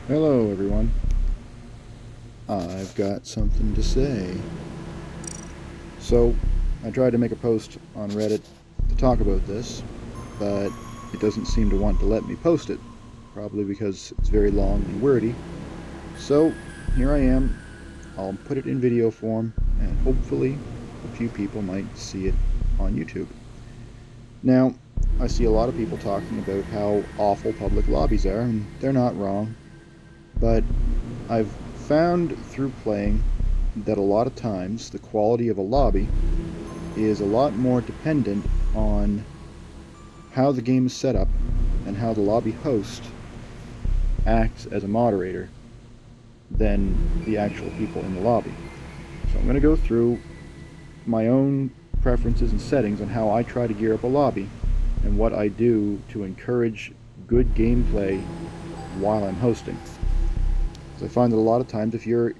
Hello, everyone. I've got something to say. So, I tried to make a post on Reddit to talk about this, but it doesn't seem to want to let me post it, probably because it's very long and wordy. So, here I am. I'll put it in video form, and hopefully, a few people might see it on YouTube. Now, I see a lot of people talking about how awful public lobbies are, and they're not wrong, but I've found through playing that a lot of times the quality of a lobby is a lot more dependent on how the game is set up and how the lobby host acts as a moderator than the actual people in the lobby. So I'm going to go through my own preferences and settings on how I try to gear up a lobby and what I do to encourage good gameplay while I'm hosting. Because I find that a lot of times if you're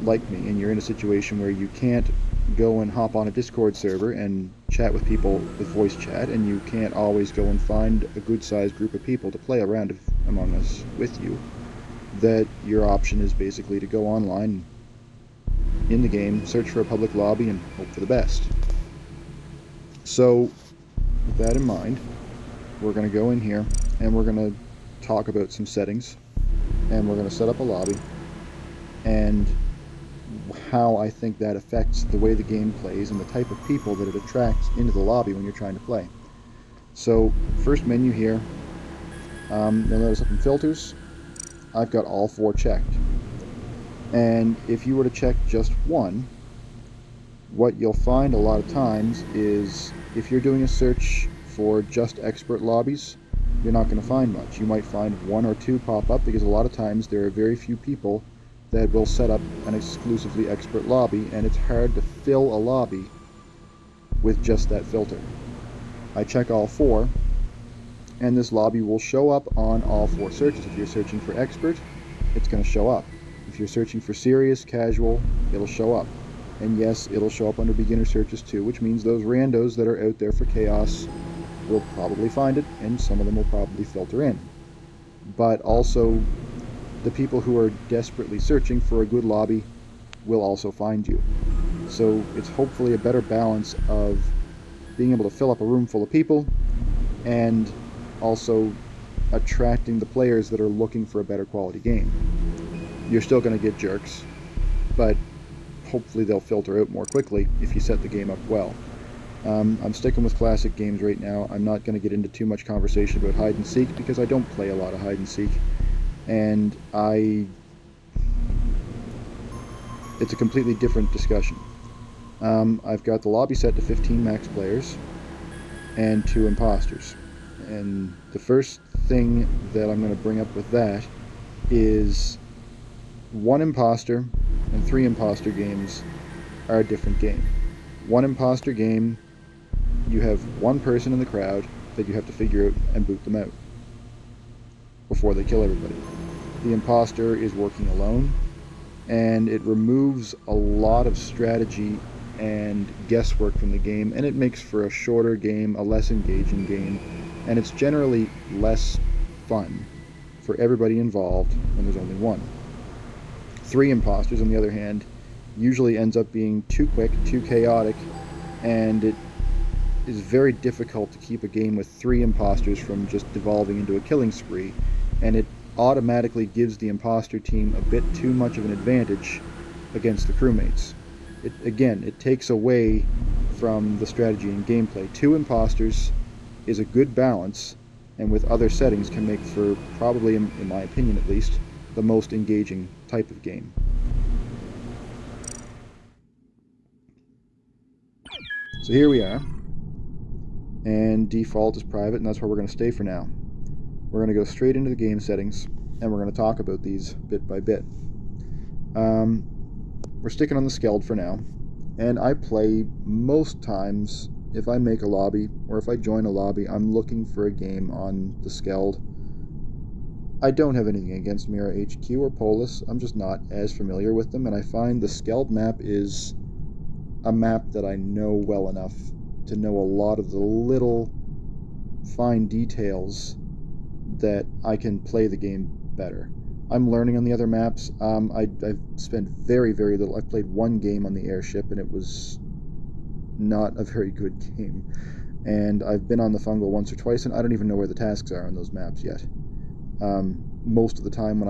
like me and you're in a situation where you can't go and hop on a Discord server and chat with people with voice chat, and you can't always go and find a good sized group of people to play around Among Us with you, that your option is basically to go online in the game, search for a public lobby, and hope for the best. So, with that in mind, we're going to go in here and we're going to talk about some settings, and we're going to set up a lobby, and how I think that affects the way the game plays and the type of people that it attracts into the lobby when you're trying to play. So, first menu here, you'll notice up in filters, I've got all four checked. And if you were to check just one, what you'll find a lot of times is if you're doing a search for just expert lobbies, you're not going to find much. You might find one or two pop up because a lot of times there are very few people that will set up an exclusively expert lobby, and it's hard to fill a lobby with just that filter. I check all four, and this lobby will show up on all four searches. If you're searching for expert, it's going to show up. If you're searching for serious, casual, it'll show up. And yes, it'll show up under beginner searches too, which means those randos that are out there for chaos will probably find it, and some of them will probably filter in. But also, the people who are desperately searching for a good lobby will also find you. So it's hopefully a better balance of being able to fill up a room full of people and also attracting the players that are looking for a better quality game. You're still going to get jerks, but hopefully they'll filter out more quickly if you set the game up well. I'm sticking with classic games right now. I'm not going to get into too much conversation about hide and seek because I don't play a lot of hide and seek, and it's a completely different discussion. I've got the lobby set to 15 max players and 2 imposters. And the first thing that I'm going to bring up with that is 1 imposter and 3 imposter games are a different game. 1 imposter game, you have 1 person in the crowd that you have to figure out and boot them out before they kill everybody. The imposter is working alone, and it removes a lot of strategy and guesswork from the game, and it makes for a shorter game, a less engaging game, and it's generally less fun for everybody involved when there's only 1. 3 imposters, on the other hand, usually ends up being too quick, too chaotic, and it is very difficult to keep a game with 3 imposters from just devolving into a killing spree, and it automatically gives the imposter team a bit too much of an advantage against the crewmates. It takes away from the strategy and gameplay. 2 imposters is a good balance, and with other settings can make for probably, in my opinion at least, the most engaging type of game. So here we are, and default is private, and that's where we're going to stay for now. We're going to go straight into the game settings, and we're going to talk about these bit by bit. We're sticking on the Skeld for now, and I play most times, if I make a lobby, or if I join a lobby, I'm looking for a game on the Skeld. I don't have anything against Mira HQ or Polis, I'm just not as familiar with them, and I find the Skeld map is a map that I know well enough to know a lot of the little fine details that I can play the game better. I'm learning on the other maps. I've spent very, very little. I've played one game on the airship, and it was not a very good game. And I've been on the fungal once or twice, and I don't even know where the tasks are on those maps yet. Most of the time when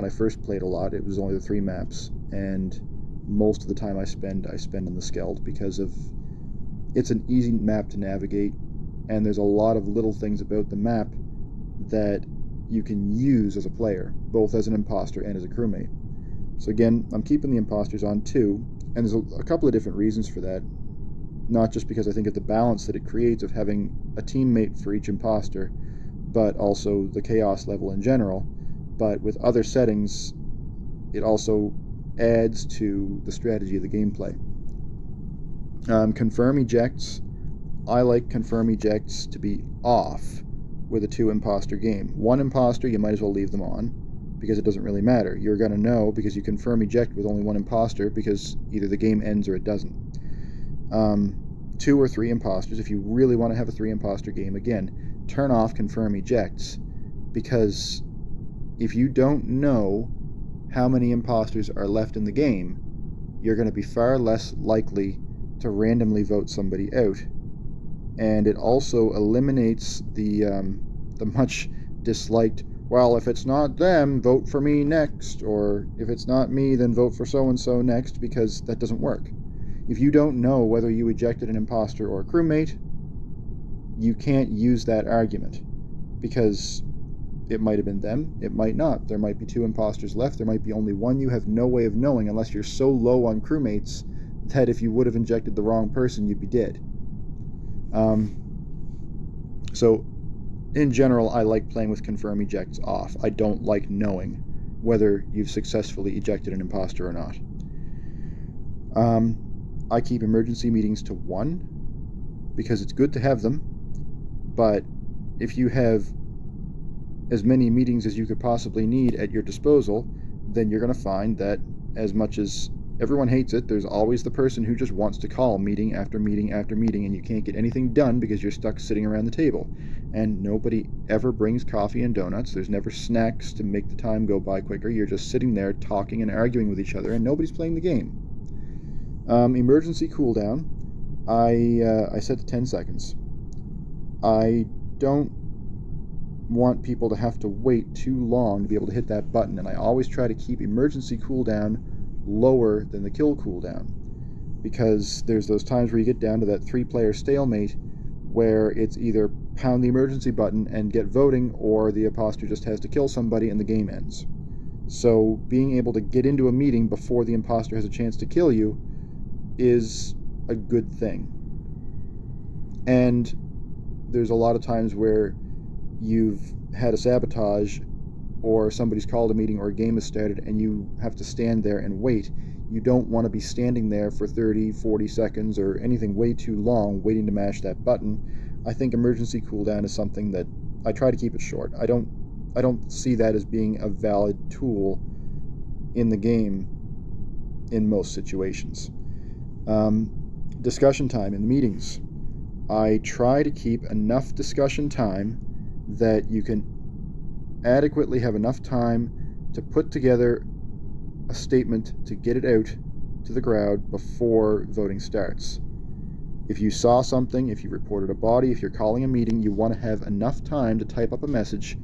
I first played a lot, it was only the 3 maps, and most of the time I spend on the Skeld because of it's an easy map to navigate, and there's a lot of little things about the map that you can use as a player, both as an imposter and as a crewmate. So again, I'm keeping the imposters on too, and there's a couple of different reasons for that. Not just because I think of the balance that it creates of having a teammate for each imposter, but also the chaos level in general. But with other settings, it also adds to the strategy of the gameplay. Confirm ejects. I like confirm ejects to be off with a 2 imposter game. 1 imposter, you might as well leave them on because it doesn't really matter. You're going to know because you confirm eject with only 1 imposter because either the game ends or it doesn't. 2 or 3 imposters, if you really want to have a 3 imposter game, again, turn off confirm ejects, because if you don't know how many imposters are left in the game, you're going to be far less likely to randomly vote somebody out. And it also eliminates the much disliked, well, if it's not them, vote for me next, or if it's not me, then vote for so-and-so next, because that doesn't work. If you don't know whether you ejected an imposter or a crewmate, you can't use that argument, because it might have been them, it might not. There might be 2 imposters left, there might be only 1. You have no way of knowing unless you're so low on crewmates that if you would have injected the wrong person, you'd be dead. So, in general, I like playing with confirm ejects off. I don't like knowing whether you've successfully ejected an imposter or not. I keep emergency meetings to 1 because it's good to have them, but if you have as many meetings as you could possibly need at your disposal, then you're going to find that as much as everyone hates it, there's always the person who just wants to call meeting after meeting after meeting, and you can't get anything done because you're stuck sitting around the table. And nobody ever brings coffee and donuts. There's never snacks to make the time go by quicker. You're just sitting there talking and arguing with each other, and nobody's playing the game. Emergency cooldown, I set to 10 seconds. I don't want people to have to wait too long to be able to hit that button, and I always try to keep emergency cooldown lower than the kill cooldown, because there's those times where you get down to that 3-player stalemate where it's either pound the emergency button and get voting, or the imposter just has to kill somebody and the game ends. So being able to get into a meeting before the imposter has a chance to kill you is a good thing. And there's a lot of times where you've had a sabotage, or somebody's called a meeting, or a game has started, and you have to stand there and wait. You don't want to be standing there for 30, 40 seconds or anything way too long waiting to mash that button. I think emergency cooldown is something that I try to keep it short. I don't see that as being a valid tool in the game in most situations. Discussion time in the meetings. I try to keep enough discussion time that you can adequately have enough time to put together a statement to get it out to the crowd before voting starts. If you saw something, if you reported a body, if you're calling a meeting, you want to have enough time to type up a message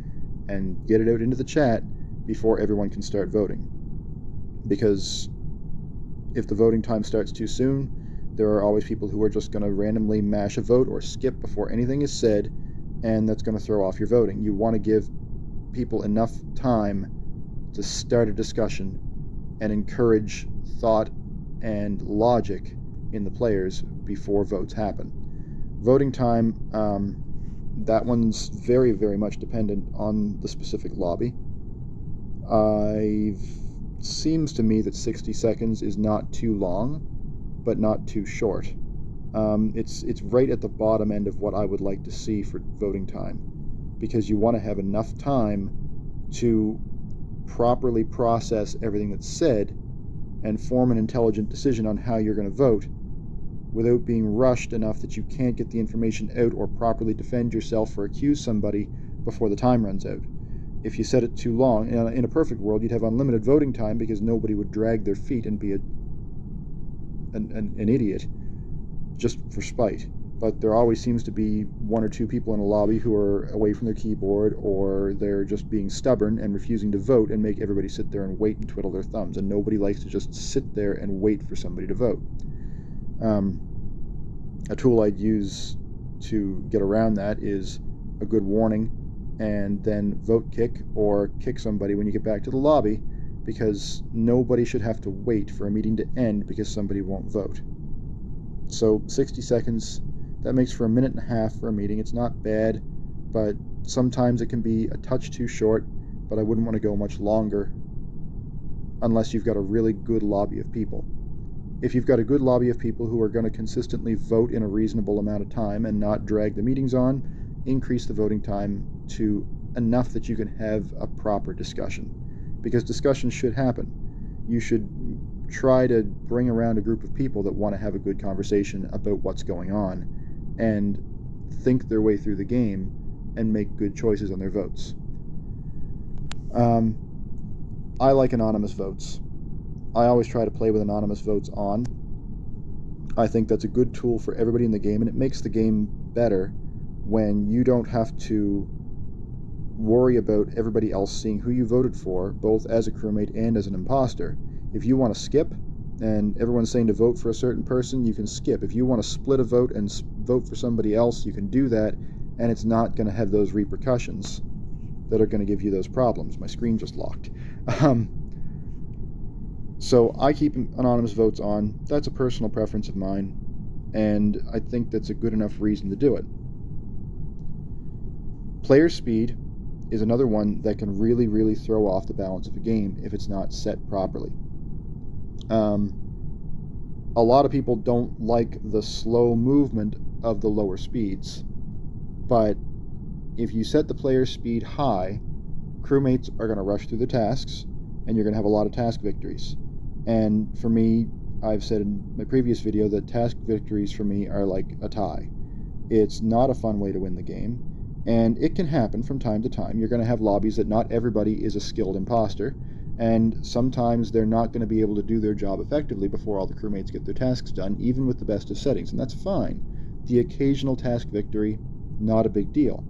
and get it out into the chat before everyone can start voting. Because if the voting time starts too soon, there are always people who are just going to randomly mash a vote or skip before anything is said, and that's going to throw off your voting. You want to give people enough time to start a discussion and encourage thought and logic in the players before votes happen. Voting time, that one's very, very much dependent on the specific lobby. It seems to me that 60 seconds is not too long, but not too short. It's right at the bottom end of what I would like to see for voting time, because you want to have enough time to properly process everything that's said and form an intelligent decision on how you're going to vote without being rushed enough that you can't get the information out or properly defend yourself or accuse somebody before the time runs out. if you set it too long, in a perfect world, you'd have unlimited voting time because nobody would drag their feet and be an idiot just for spite. But there always seems to be one or two people in a lobby who are away from their keyboard, or they're just being stubborn and refusing to vote and make everybody sit there and wait and twiddle their thumbs. And nobody likes to just sit there and wait for somebody to vote. A tool I'd use to get around that is a good warning and then vote kick or kick somebody when you get back to the lobby, because nobody should have to wait for a meeting to end because somebody won't vote. So 60 seconds, that makes for a minute and a half for a meeting. It's not bad, but sometimes it can be a touch too short, but I wouldn't want to go much longer unless you've got a really good lobby of people. If you've got a good lobby of people who are going to consistently vote in a reasonable amount of time and not drag the meetings on, increase the voting time to enough that you can have a proper discussion. Because discussion should happen. You should try to bring around a group of people that want to have a good conversation about what's going on and think their way through the game and make good choices on their votes. I like anonymous votes. I always try to play with anonymous votes on. I think that's a good tool for everybody in the game, and it makes the game better when you don't have to worry about everybody else seeing who you voted for, both as a crewmate and as an imposter. If you want to skip, and everyone's saying to vote for a certain person, you can skip. If you want to split a vote and vote for somebody else, you can do that, and it's not going to have those repercussions that are going to give you those problems. My screen just locked. So I keep anonymous votes on. That's a personal preference of mine, and I think that's a good enough reason to do it. Player speed is another one that can really, really throw off the balance of a game if it's not set properly. A lot of people don't like the slow movement of the lower speeds, but if you set the player speed high, crewmates are going to rush through the tasks, and you're going to have a lot of task victories. And for me, I've said in my previous video that task victories for me are like a tie. It's not a fun way to win the game, and it can happen from time to time. You're going to have lobbies that not everybody is a skilled imposter, and sometimes they're not going to be able to do their job effectively before all the crewmates get their tasks done, even with the best of settings, and that's fine. The occasional task victory, not a big deal.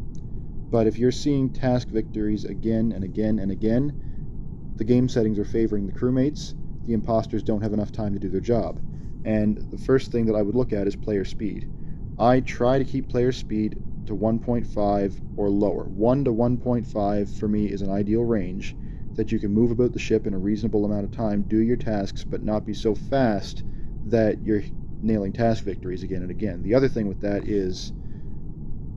But if you're seeing task victories again and again and again, the game settings are favoring the crewmates. The imposters don't have enough time to do their job. And the first thing that I would look at is player speed. I try to keep player speed to 1.5 or lower. 1 to 1.5 for me is an ideal range that you can move about the ship in a reasonable amount of time, do your tasks, but not be so fast that you're nailing task victories again and again. The other thing with that is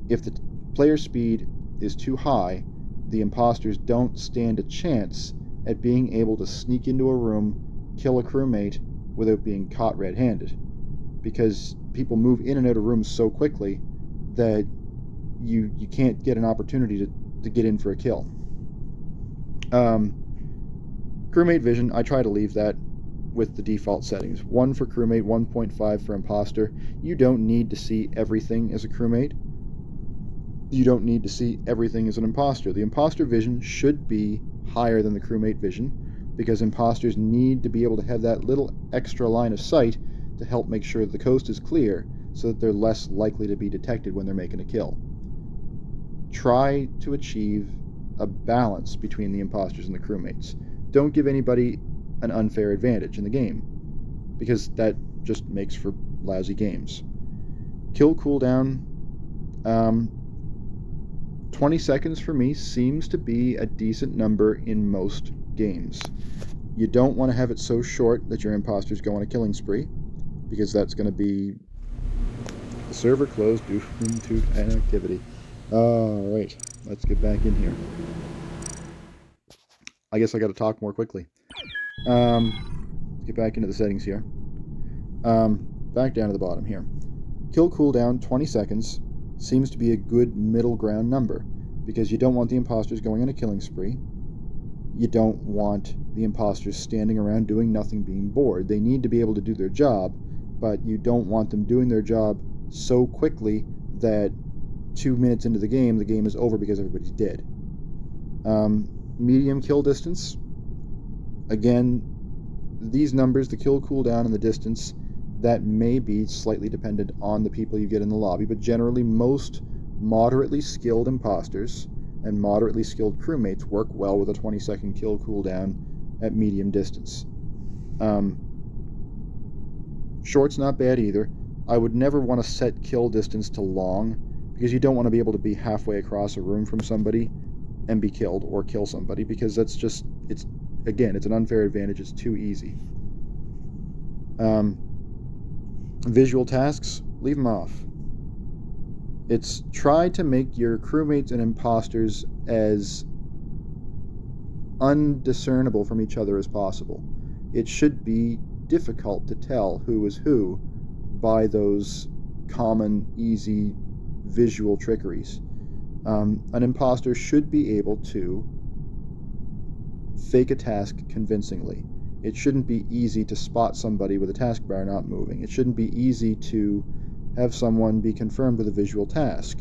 if the player speed is too high, the imposters don't stand a chance at being able to sneak into a room, kill a crewmate without being caught red-handed, because people move in and out of rooms so quickly that you can't get an opportunity to get in for a kill. Crewmate vision, I try to leave that with the default settings. 1 for crewmate, 1.5 for imposter. You don't need to see everything as a crewmate. You don't need to see everything as an imposter. The imposter vision should be higher than the crewmate vision, because imposters need to be able to have that little extra line of sight to help make sure the coast is clear so that they're less likely to be detected when they're making a kill. Try to achieve a balance between the imposters and the crewmates. Don't give anybody an unfair advantage in the game, because that just makes for lousy games. Kill cooldown, 20 seconds for me seems to be a decent number in most games. You don't want to have it so short that your imposters go on a killing spree, because that's going to be the server closed due to inactivity. Alright, let's get back in here. I guess I got to talk more quickly. Let's get back into the settings here. Back down to the bottom here. Kill cooldown, 20 seconds, seems to be a good middle ground number, because you don't want the imposters going on a killing spree. You don't want the imposters standing around doing nothing, being bored. They need to be able to do their job, but you don't want them doing their job so quickly that 2 minutes into the game is over because everybody's dead. Medium kill distance. Again, these numbers, the kill cooldown and the distance, that may be slightly dependent on the people you get in the lobby, but generally most moderately skilled imposters and moderately skilled crewmates work well with a 20-second kill cooldown at medium distance. Short's not bad either. I would never want to set kill distance to long, because you don't want to be able to be halfway across a room from somebody and be killed or kill somebody, because that's just, it's an unfair advantage. It's too easy. Visual tasks, leave them off. It's try to make your crewmates and imposters as undiscernible from each other as possible. It should be difficult to tell who is who by those common, easy visual trickeries. An imposter should be able to fake a task convincingly. It shouldn't be easy to spot somebody with a taskbar not moving. It shouldn't be easy to have someone be confirmed with a visual task.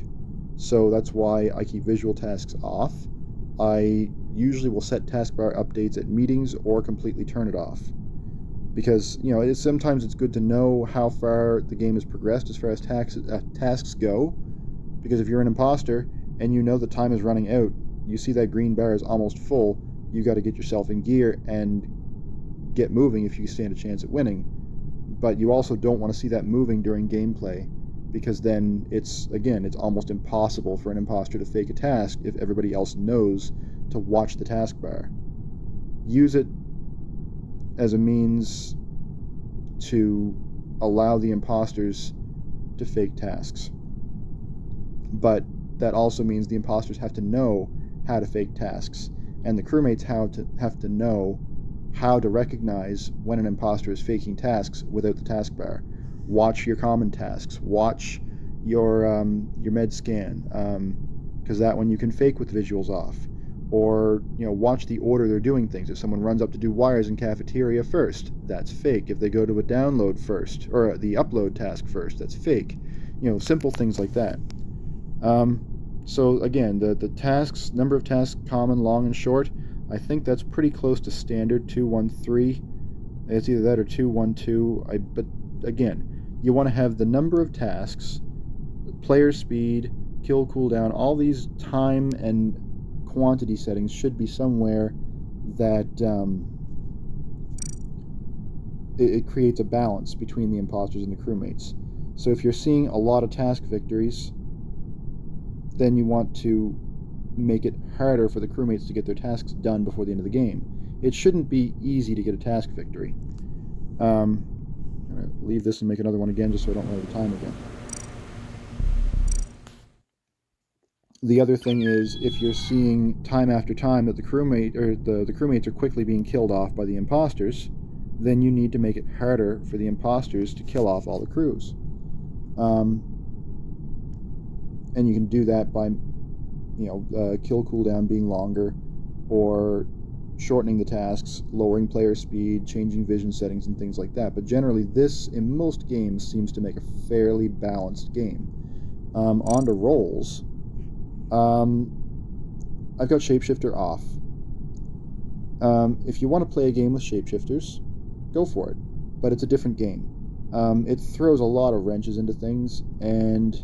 So that's why I keep visual tasks off. I usually will set taskbar updates at meetings or completely turn it off. Because, sometimes it's good to know how far the game has progressed as far as tasks go. Because if you're an imposter and you know the time is running out, you see that green bar is almost full, you got to get yourself in gear and get moving if you stand a chance at winning. But you also don't want to see that moving during gameplay, because then it's almost impossible for an imposter to fake a task if everybody else knows to watch the taskbar. Use it as a means to allow the imposters to fake tasks. But that also means the imposters have to know how to fake tasks, and the crewmates have to know how to recognize when an imposter is faking tasks without the taskbar. Watch your common tasks. Watch your med scan, because that one you can fake with visuals off. Or watch the order they're doing things. If someone runs up to do wires in cafeteria first, that's fake. If they go to a download first, or the upload task first, that's fake. Simple things like that. So again, the tasks, number of tasks, common, long, and short, I think that's pretty close to standard 213. It's either that or 212. But again, you want to have the number of tasks, player speed, kill cooldown, all these time and quantity settings should be somewhere that it creates a balance between the imposters and the crewmates. So if you're seeing a lot of task victories, then you want to make it harder for the crewmates to get their tasks done before the end of the game. It shouldn't be easy to get a task victory. I'm going to leave this and make another one again just so I don't run out of time again. The other thing is, if you're seeing time after time that the crewmates are quickly being killed off by the imposters, then you need to make it harder for the imposters to kill off all the crews. And you can do that by kill cooldown being longer, or shortening the tasks, lowering player speed, changing vision settings, and things like that. But generally, this, in most games, seems to make a fairly balanced game. On to roles. I've got Shapeshifter off. If you want to play a game with shapeshifters, go for it. But it's a different game. It throws a lot of wrenches into things, and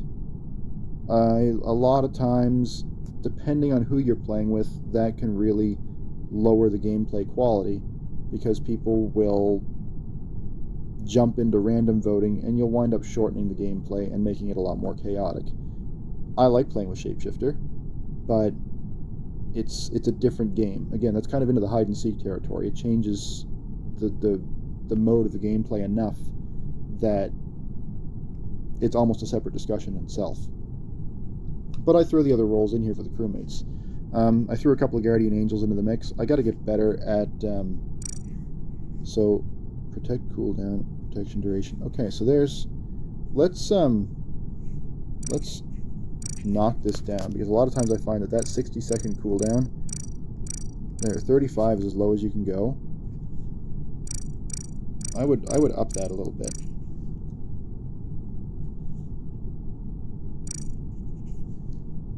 a lot of times, depending on who you're playing with, that can really lower the gameplay quality, because people will jump into random voting and you'll wind up shortening the gameplay and making it a lot more chaotic. I like playing with Shapeshifter, but it's a different game. Again, that's kind of into the hide and seek territory. It changes the mode of the gameplay enough that it's almost a separate discussion in itself. But I throw the other roles in here for the crewmates. I threw a couple of Guardian Angels into the mix. I got to get better at so protect cooldown, protection duration. Okay, so let's knock this down, because a lot of times I find that 60-second cooldown, 35 is as low as you can go. I would up that a little bit.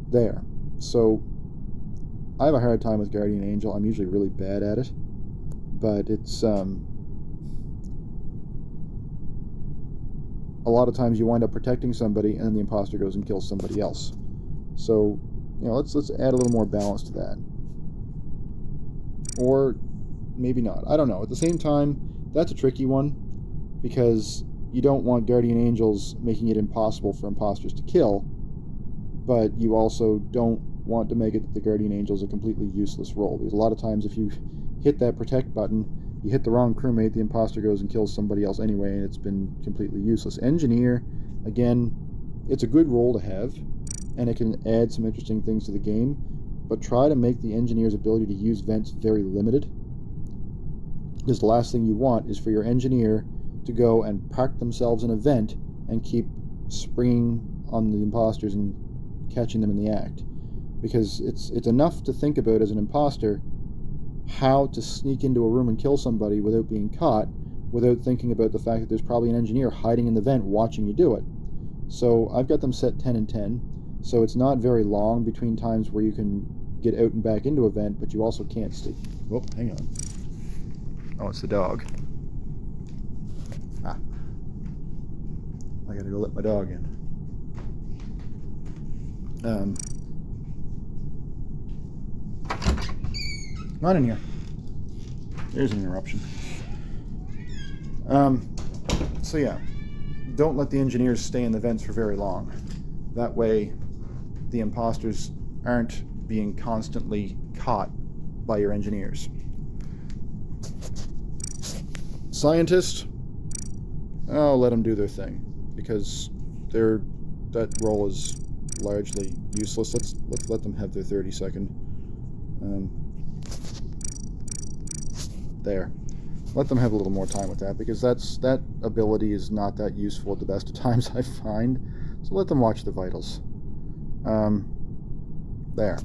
There. So I have a hard time with Guardian Angel. I'm usually really bad at it, but it's a lot of times you wind up protecting somebody, and then the imposter goes and kills somebody else. So, let's add a little more balance to that, or maybe not. I don't know. At the same time, that's a tricky one because you don't want Guardian Angels making it impossible for imposters to kill, but you also don't want to make it that the Guardian Angel is a completely useless role, because a lot of times if you hit that protect button, you hit the wrong crewmate, the imposter goes and kills somebody else anyway, and it's been completely useless. Engineer, again, it's a good role to have, and it can add some interesting things to the game, but try to make the engineer's ability to use vents very limited, because the last thing you want is for your engineer to go and park themselves in a vent and keep springing on the imposters and catching them in the act. Because it's enough to think about as an imposter how to sneak into a room and kill somebody without being caught, without thinking about the fact that there's probably an engineer hiding in the vent watching you do it. So I've got them set 10 and 10, so it's not very long between times where you can get out and back into a vent, but you also can't stay. Oh, hang on. Oh, it's the dog. I gotta go let my dog in. Not in here. There's an interruption. So yeah, don't let the engineers stay in the vents for very long. That way, the imposters aren't being constantly caught by your engineers. Scientist, I'll let them do their thing, because that role is largely useless. Let's let them have their 30-second. There. Let them have a little more time with that, because that ability is not that useful at the best of times, I find. So let them watch the vitals. There.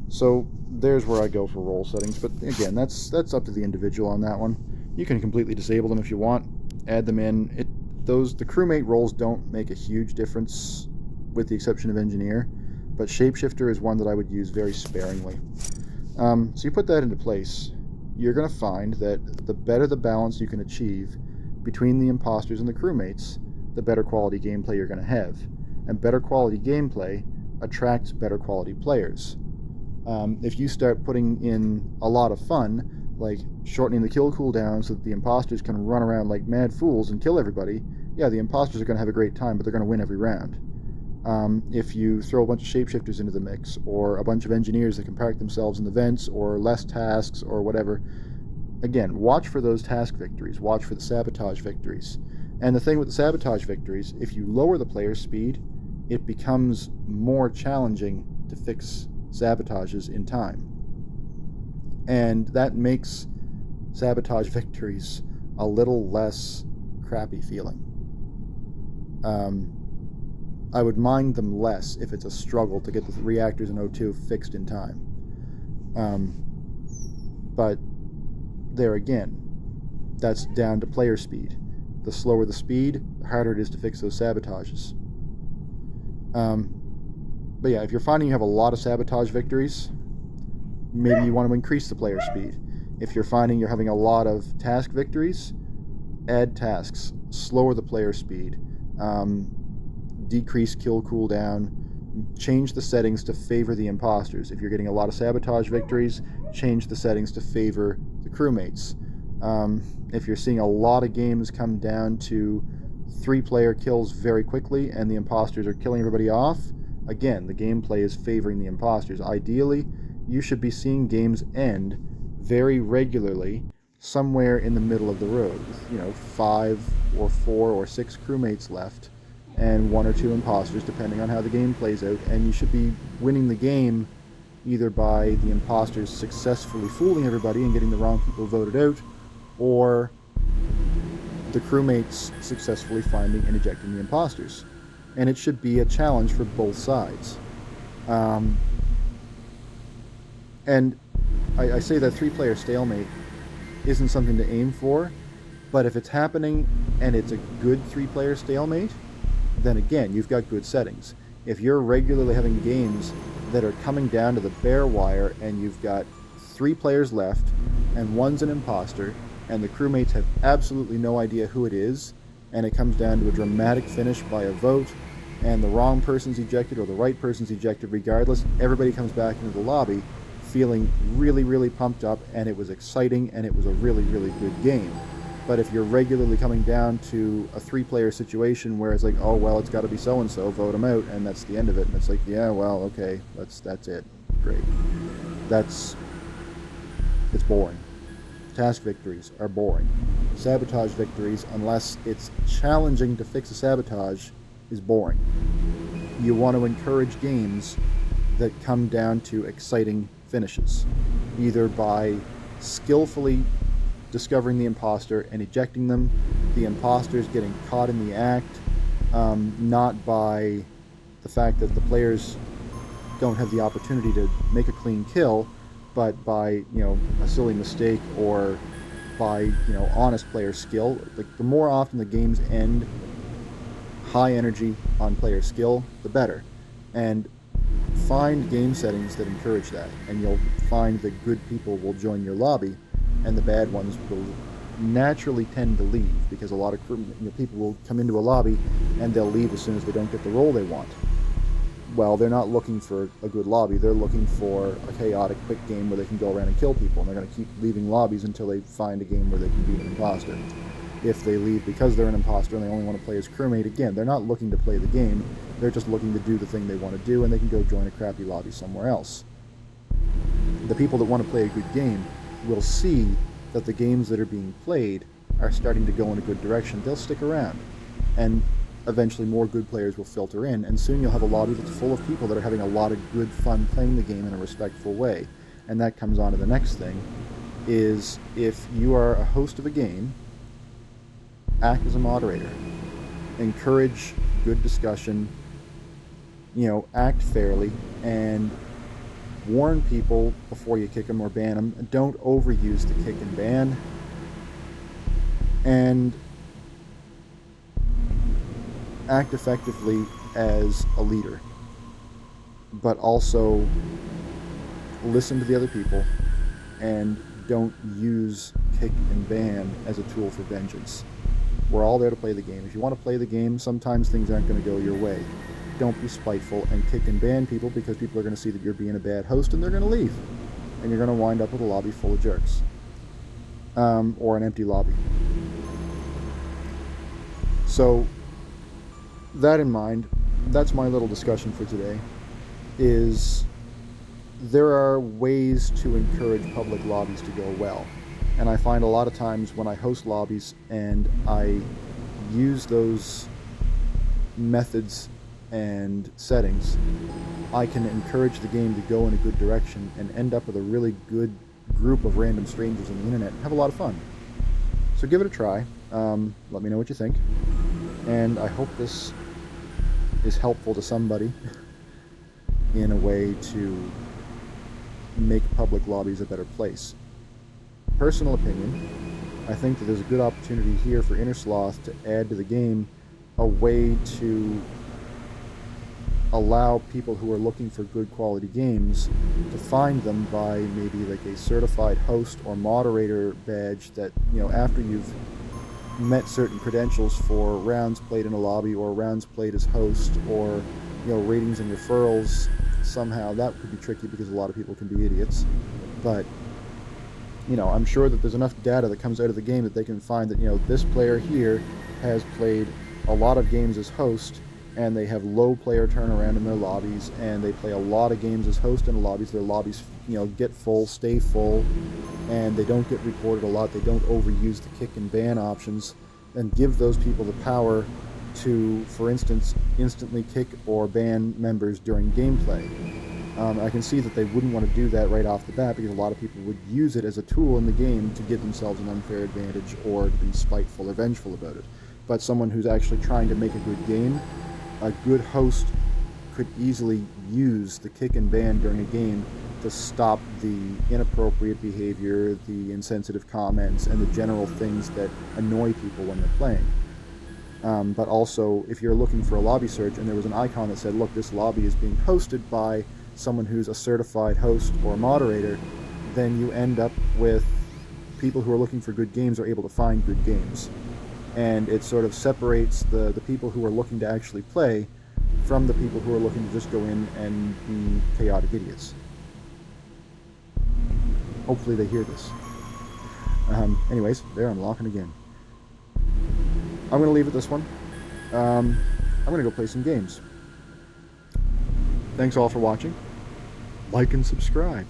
So there's where I go for role settings, but again, that's up to the individual on that one. You can completely disable them if you want, add them in. The crewmate roles don't make a huge difference, with the exception of engineer, but shapeshifter is one that I would use very sparingly. So you put that into place, you're going to find that the better the balance you can achieve between the imposters and the crewmates, the better quality gameplay you're going to have. And better quality gameplay attracts better quality players. If you start putting in a lot of fun, like shortening the kill cooldown so that the imposters can run around like mad fools and kill everybody, yeah, the imposters are going to have a great time, but they're going to win every round. If you throw a bunch of shapeshifters into the mix, or a bunch of engineers that can park themselves in the vents, or less tasks, or whatever, again, watch for those task victories, watch for the sabotage victories. And the thing with the sabotage victories, if you lower the player's speed, it becomes more challenging to fix sabotages in time. And that makes sabotage victories a little less crappy feeling. I would mind them less if it's a struggle to get the reactors in O2 fixed in time. But there again, that's down to player speed. The slower the speed, the harder it is to fix those sabotages. But yeah, if you're finding you have a lot of sabotage victories, maybe you want to increase the player speed. If you're finding you're having a lot of task victories, add tasks, slower the player speed, decrease kill cooldown, change the settings to favor the imposters. If you're getting a lot of sabotage victories, change the settings to favor the crewmates. If you're seeing a lot of games come down to 3-player kills very quickly and the imposters are killing everybody off, again, the gameplay is favoring the imposters. Ideally, you should be seeing games end very regularly somewhere in the middle of the road, with, 5 or 4 or 6 crewmates left and 1 or 2 imposters, depending on how the game plays out, and you should be winning the game either by the imposters successfully fooling everybody and getting the wrong people voted out, or the crewmates successfully finding and ejecting the imposters. And it should be a challenge for both sides. And I say that 3-player stalemate isn't something to aim for, but if it's happening and it's a good 3-player stalemate, then again, you've got good settings. If you're regularly having games that are coming down to the bare wire, and you've got 3 players left, and one's an imposter, and the crewmates have absolutely no idea who it is, and it comes down to a dramatic finish by a vote, and the wrong person's ejected or the right person's ejected, regardless, everybody comes back into the lobby feeling really, really pumped up, and it was exciting, and it was a really, really good game. But if you're regularly coming down to a 3-player situation where it's like, oh, well, it's got to be so-and-so, vote them out, and that's the end of it, and it's like, yeah, well, okay, that's it. Great. It's boring. Task victories are boring. Sabotage victories, unless it's challenging to fix a sabotage, is boring. You want to encourage games that come down to exciting finishes, either by skillfully discovering the imposter and ejecting them, the imposters getting caught in the act, not by the fact that the players don't have the opportunity to make a clean kill, but by, a silly mistake or by, honest player skill. The more often the games end high energy on player skill, the better. And find game settings that encourage that, and you'll find that good people will join your lobby, and the bad ones will naturally tend to leave, because a lot of people will come into a lobby and they'll leave as soon as they don't get the role they want. Well, they're not looking for a good lobby, they're looking for a chaotic, quick game where they can go around and kill people, and they're going to keep leaving lobbies until they find a game where they can beat an imposter. If they leave because they're an imposter and they only want to play as crewmate, again, they're not looking to play the game, they're just looking to do the thing they want to do, and they can go join a crappy lobby somewhere else. The people that want to play a good game will see that the games that are being played are starting to go in a good direction. They'll stick around, and eventually more good players will filter in, and soon you'll have a lobby that's full of people that are having a lot of good fun playing the game in a respectful way. And that comes on to the next thing, is if you are a host of a game, act as a moderator. Encourage good discussion, act fairly, and warn people before you kick them or ban them. Don't overuse the kick and ban. And act effectively as a leader, but also listen to the other people, and don't use kick and ban as a tool for vengeance. We're all there to play the game. If you want to play the game, sometimes things aren't going to go your way. Don't be spiteful and kick and ban people, because people are going to see that you're being a bad host and they're going to leave. And you're going to wind up with a lobby full of jerks. Or an empty lobby. So, that in mind, that's my little discussion for today, is there are ways to encourage public lobbies to go well. And I find a lot of times when I host lobbies and I use those methods and settings, I can encourage the game to go in a good direction and end up with a really good group of random strangers on the internet and have a lot of fun. So give it a try. Let me know what you think. And I hope this is helpful to somebody in a way to make public lobbies a better place. Personal opinion, I think that there's a good opportunity here for Innersloth to add to the game a way to allow people who are looking for good quality games to find them by maybe like a certified host or moderator badge that, after you've met certain credentials for rounds played in a lobby or rounds played as host or, ratings and referrals, somehow that could be tricky because a lot of people can be idiots. But I'm sure that there's enough data that comes out of the game that they can find that, this player here has played a lot of games as host, and they have low player turnaround in their lobbies, and they play a lot of games as host in lobbies. Their lobbies, get full, stay full, and they don't get reported a lot. They don't overuse the kick and ban options, and give those people the power to, for instance, instantly kick or ban members during gameplay. I can see that they wouldn't want to do that right off the bat, because a lot of people would use it as a tool in the game to give themselves an unfair advantage or to be spiteful or vengeful about it. But someone who's actually trying to make a good game, a good host could easily use the kick and ban during a game to stop the inappropriate behavior, the insensitive comments, and the general things that annoy people when they're playing. But also, if you're looking for a lobby search and there was an icon that said, look, this lobby is being hosted by someone who's a certified host or moderator, then you end up with people who are looking for good games are able to find good games. And it sort of separates the people who are looking to actually play from the people who are looking to just go in and be chaotic idiots. Hopefully they hear this. Anyways, there, I'm locking again. I'm going to leave it this one. I'm going to go play some games. Thanks all for watching. Like and subscribe.